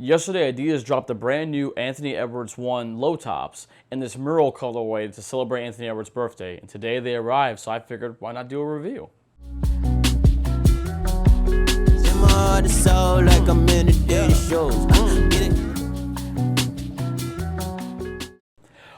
Yesterday, Adidas dropped the brand new Anthony Edwards 1 low tops in this mural colorway to celebrate Anthony Edwards' birthday. And today they arrived, so I figured why not do a review.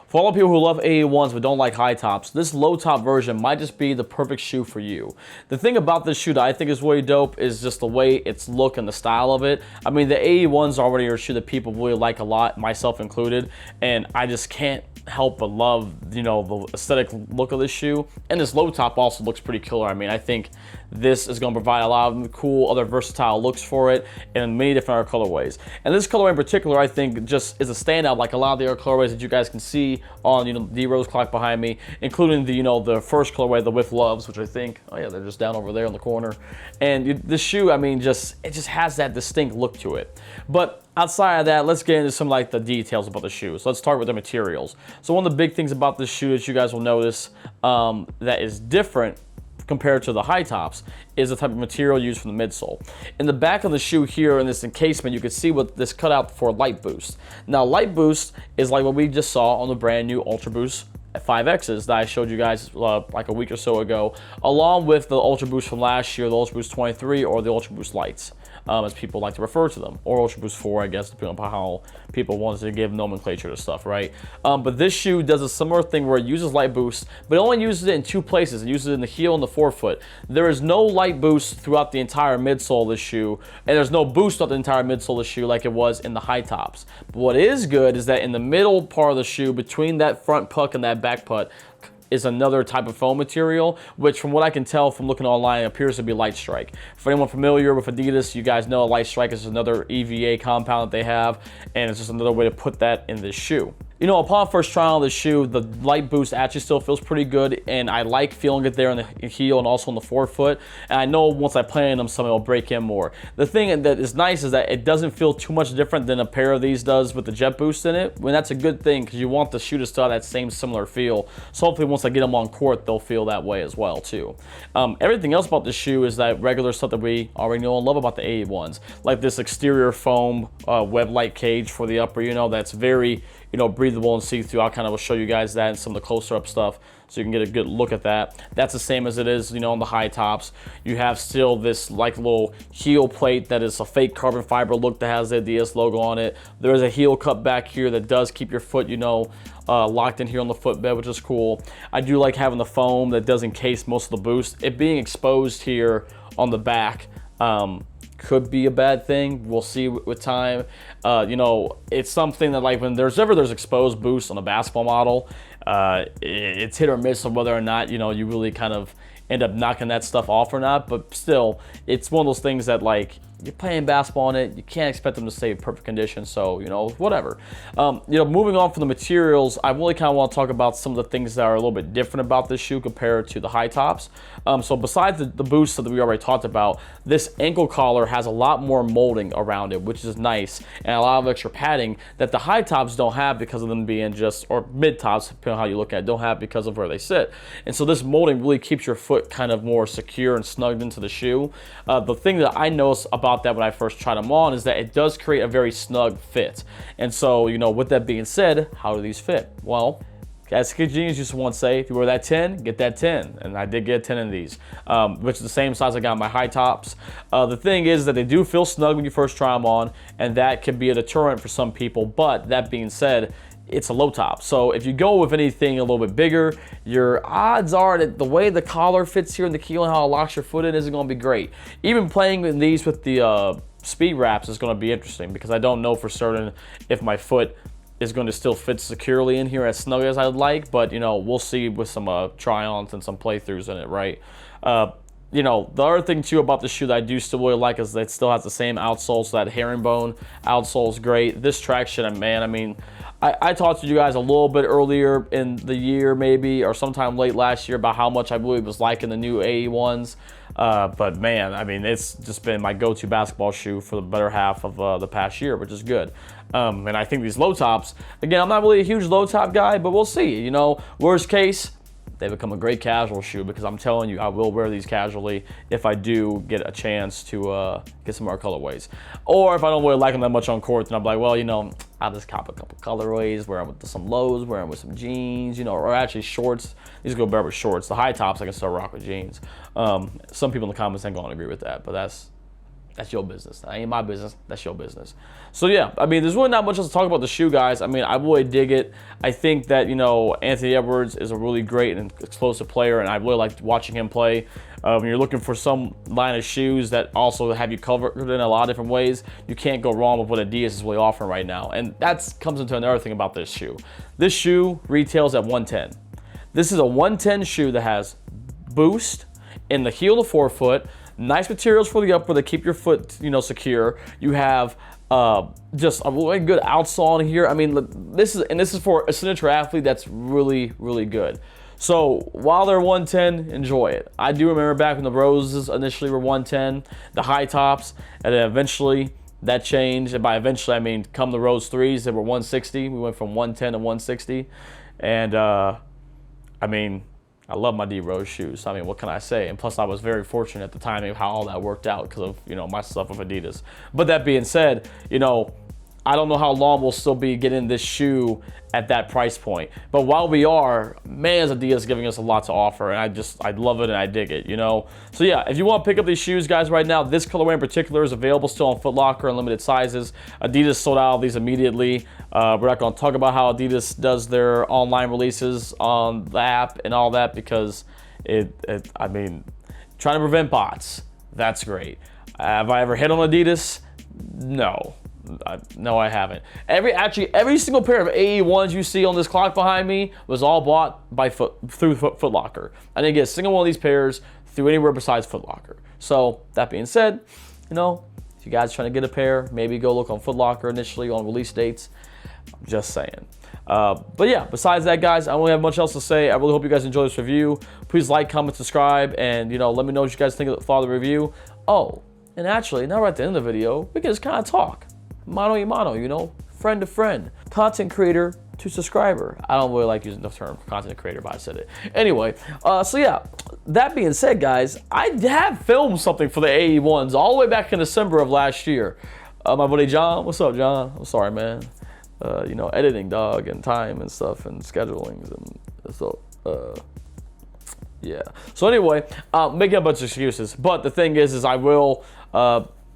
For all the people who love AE1s but don't like high tops, this low top version might just be the perfect shoe for you. The thing about this shoe that I think is really dope is just the way its look and the style of it. I mean, the AE1s already are a shoe that people really like a lot, myself included, and I just can't help but love, you know, the aesthetic look of this shoe. And this low top also looks pretty killer. I mean, I think this is going to provide a lot of cool other versatile looks for it in many different other colorways. And this colorway in particular, I think, just is a standout like a lot of the other colorways that you guys can see on, you know, the D-Rose clock behind me, including the, you know, the first colorway, the With Loves, which I think, oh yeah, they're just down over there in the corner. And this shoe, I mean, it just has that distinct look to it. But outside of that, let's get into some like the details about the shoe. So let's start with the materials. So one of the big things about this shoe that you guys will notice that is different compared to the high tops is the type of material used for the midsole. In the back of the shoe here in this encasement, you can see what this cutout for Light Boost. Now, Light Boost is like what we just saw on the brand new Ultra Boost 5Xs that I showed you guys like a week or so ago, along with the Ultra Boost from last year, the Ultra Boost 23 or the Ultra Boost Lights, as people like to refer to them, or Ultra Boost 4, I guess, depending on how people want to give nomenclature to stuff, right? But this shoe does a similar thing where it uses Light Boost, but it only uses it in two places. It uses it in the heel and the forefoot. There is no Light Boost throughout the entire midsole of the shoe, and there's no boost throughout the entire midsole of the shoe like it was in the high tops. But what is good is that in the middle part of the shoe, between that front puck and that back putt, is another type of foam material, which from what I can tell from looking online appears to be Light Strike. For anyone familiar with Adidas, you guys know Light Strike is another EVA compound that they have, and it's just another way to put that in this shoe. You know, upon first trial of the shoe, the Light Boost actually still feels pretty good, and I like feeling it there in the heel and also on the forefoot. And I know once I play in them, something will break in more. The thing that is nice is that it doesn't feel too much different than a pair of these does with the Jet Boost in it. And that's a good thing because you want the shoe to still have that same similar feel. So hopefully once I get them on court, they'll feel that way as well too. Everything else about the shoe is that regular stuff that we already know and love about the AE1s, like this exterior foam web light cage for the upper, you know, that's very, you know, breathable and see-through. I'll kind of show you guys that and some of the closer up stuff so you can get a good look at that. That's the same as it is, you know, on the high tops. You have still this like little heel plate that is a fake carbon fiber look that has the Adidas logo on it. There is a heel cut back here that does keep your foot, you know, locked in here on the footbed, which is cool. I do like having the foam that does encase most of the boost. It being exposed here on the back could be a bad thing. We'll see with time. You know, it's something that like when there's exposed boost on a basketball model, it's hit or miss on whether or not, you know, you really kind of end up knocking that stuff off or not. But still, it's one of those things that like you're playing basketball in it, you can't expect them to stay in perfect condition, so, you know, whatever. You know, moving on from the materials, I really kind of want to talk about some of the things that are a little bit different about this shoe compared to the high tops. So besides the boost that we already talked about, this ankle collar has a lot more molding around it, which is nice, and a lot of extra padding that the high tops don't have because of them being just, or mid tops, depending on how you look at it, don't have because of where they sit. And so this molding really keeps your foot kind of more secure and snugged into the shoe. The thing that I noticed about that when I first tried them on is that it does create a very snug fit. And so, you know, with that being said, how do these fit? Well, as Kid Genius used to once say, if you wear that 10, get that 10. And I did get 10 in these, which is the same size I got in my high tops. The thing is that they do feel snug when you first try them on, and that can be a deterrent for some people. But that being said, it's a low top. So if you go with anything a little bit bigger, your odds are that the way the collar fits here in the heel and how it locks your foot in isn't going to be great. Even playing in these with the speed wraps is going to be interesting because I don't know for certain if my foot is going to still fit securely in here as snug as I'd like, but, you know, we'll see with some try-ons and some playthroughs in it, right? You know, the other thing too about the shoe that I do still really like is that it still has the same outsole, so that herringbone outsole is great. This traction, man, I mean, I talked to you guys a little bit earlier in the year maybe, or sometime late last year, about how much I really was liking the new AE1s. But man, I mean, it's just been my go-to basketball shoe for the better half of the past year, which is good. And I think these low tops, again, I'm not really a huge low top guy, but we'll see. You know, worst case, they become a great casual shoe, because I'm telling you, I will wear these casually if I do get a chance to get some more colorways. Or if I don't really like them that much on court, then I'm like, well, you know, I'll just cop a couple colorways, wear them with some lows, wear them with some jeans, you know, or actually shorts. These go better with shorts. The high tops I can still rock with jeans. Some people in the comments ain't gonna agree with that, but that's your business. That ain't my business. That's your business. So yeah, I mean, there's really not much else to talk about the shoe, guys. I mean, I really dig it. I think that, you know, Anthony Edwards is a really great and explosive player, and I really like watching him play. When you're looking for some line of shoes that also have you covered in a lot of different ways, you can't go wrong with what Adidas is really offering right now. And that comes into another thing about this shoe. This shoe retails at $110. This is a $110 shoe that has boost in the heel of the forefoot, nice materials for the upper that keep your foot, you know, secure. You have just a really good outsole in here. I mean, this is for a signature athlete that's really, really good. So while they're 110, enjoy it. I do remember back when the Roses initially were 110, the high tops, and then eventually that changed. And by eventually, I mean come the Rose 3s, they were 160. We went from 110 to 160. And I mean, I love my D-Rose shoes. I mean, what can I say? And plus, I was very fortunate at the timing of how all that worked out because of, you know, my stuff with Adidas. But that being said, you know, I don't know how long we'll still be getting this shoe at that price point. But while we are, man, is Adidas giving us a lot to offer, and I love it and I dig it, you know? So yeah, if you want to pick up these shoes, guys, right now, this colorway in particular is available still on Foot Locker in limited sizes. Adidas sold out of these immediately. We're not going to talk about how Adidas does their online releases on the app and all that, because I mean, trying to prevent bots, that's great. Have I ever hit on Adidas? No. No, I haven't. Every single pair of AE1s you see on this clock behind me was all bought through Foot Locker. I didn't get a single one of these pairs through anywhere besides Foot Locker. So that being said, you know, if you guys are trying to get a pair, maybe go look on Foot Locker initially on release dates. I'm just saying. But yeah, besides that, guys, I don't really have much else to say. I really hope you guys enjoy this review. Please like, comment, subscribe, and, you know, let me know what you guys think of the review. Oh, and actually, now we're at the end of the video, we can just kind of talk. Mano y mano, you know, friend to friend, content creator to subscriber. I don't really like using the term content creator, but I said it. Anyway, so yeah, that being said, guys, I have filmed something for the AE1s all the way back in December of last year. My buddy John, what's up, John? I'm sorry, man. You know, editing, dog, and time and stuff, and schedulings, and so, yeah. So anyway, making a bunch of excuses, but the thing is I will,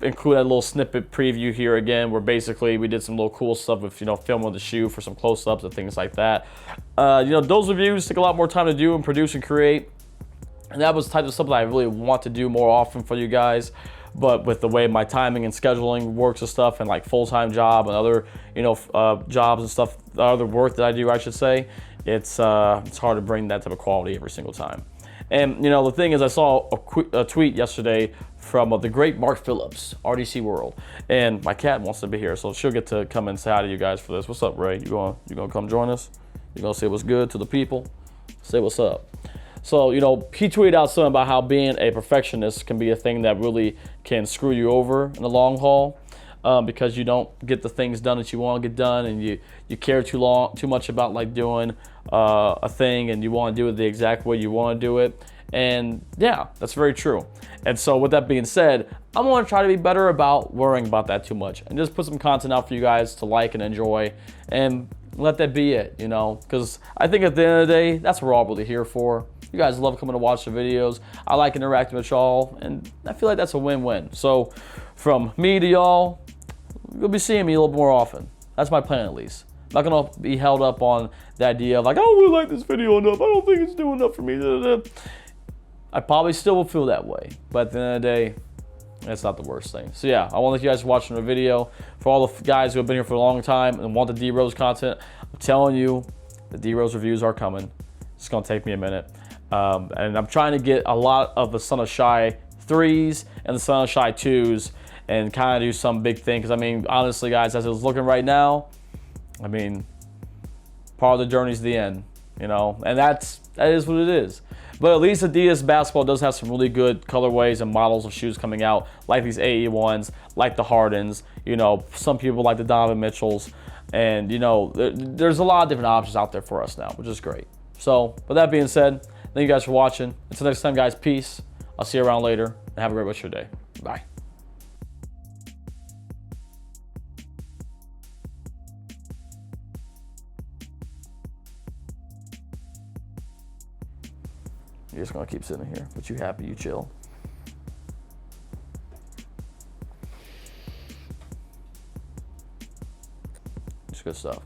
include a little snippet preview here again, where basically we did some little cool stuff with, you know, filming the shoe for some close-ups and things like that. You know, those reviews take a lot more time to do and produce and create, and that was the type of stuff that I really want to do more often for you guys. But with the way my timing and scheduling works and stuff, and like full-time job and other, you know, jobs and stuff, the other work that I do, I should say, it's hard to bring that type of quality every single time. And, you know, the thing is, I saw a tweet yesterday from the great Mark Phillips, RDC World, and my cat wants to be here, so she'll get to come and say hi to you guys for this. What's up, Ray? You gonna come join us? You gonna say what's good to the people? Say what's up. So, you know, he tweeted out something about how being a perfectionist can be a thing that really can screw you over in the long haul, because you don't get the things done that you want to get done, and you care too much about like doing a thing, and you want to do it the exact way you want to do it. And yeah, that's very true. And so with that being said, I'm going to try to be better about worrying about that too much, and just put some content out for you guys to like and enjoy, and let that be it, you know, because I think at the end of the day, that's what we're all really here for. You guys love coming to watch the videos. I like interacting with y'all, and I feel like that's a win-win. So from me to y'all, you'll be seeing me a little more often. That's my plan, at least. I'm not gonna be held up on the idea of like, I don't really like this video enough. I don't think it's doing enough for me. I probably still will feel that way, but at the end of the day, that's not the worst thing. So yeah, I want to thank you guys for watching the video. For all the guys who have been here for a long time and want the D-Rose content, I'm telling you, the D-Rose reviews are coming. It's gonna take me a minute. And I'm trying to get a lot of the Son of Shy 3s and the Son of Shy 2s and kind of do some big thing. Because, I mean, honestly, guys, as it's looking right now, I mean, part of the journey's the end, you know, and that is what it is. But at least Adidas basketball does have some really good colorways and models of shoes coming out, like these AE1s, like the Hardens, you know, some people like the Donovan Mitchells, and, you know, there's a lot of different options out there for us now, which is great. So, with that being said, Thank you guys for watching. Until next time, guys, peace. I'll see you around later, and have a great rest of your day. Bye. You're just gonna keep sitting here, but you happy, you chill. It's good stuff.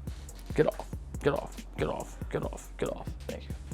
Get off, get off, get off, get off, get off. Thank you.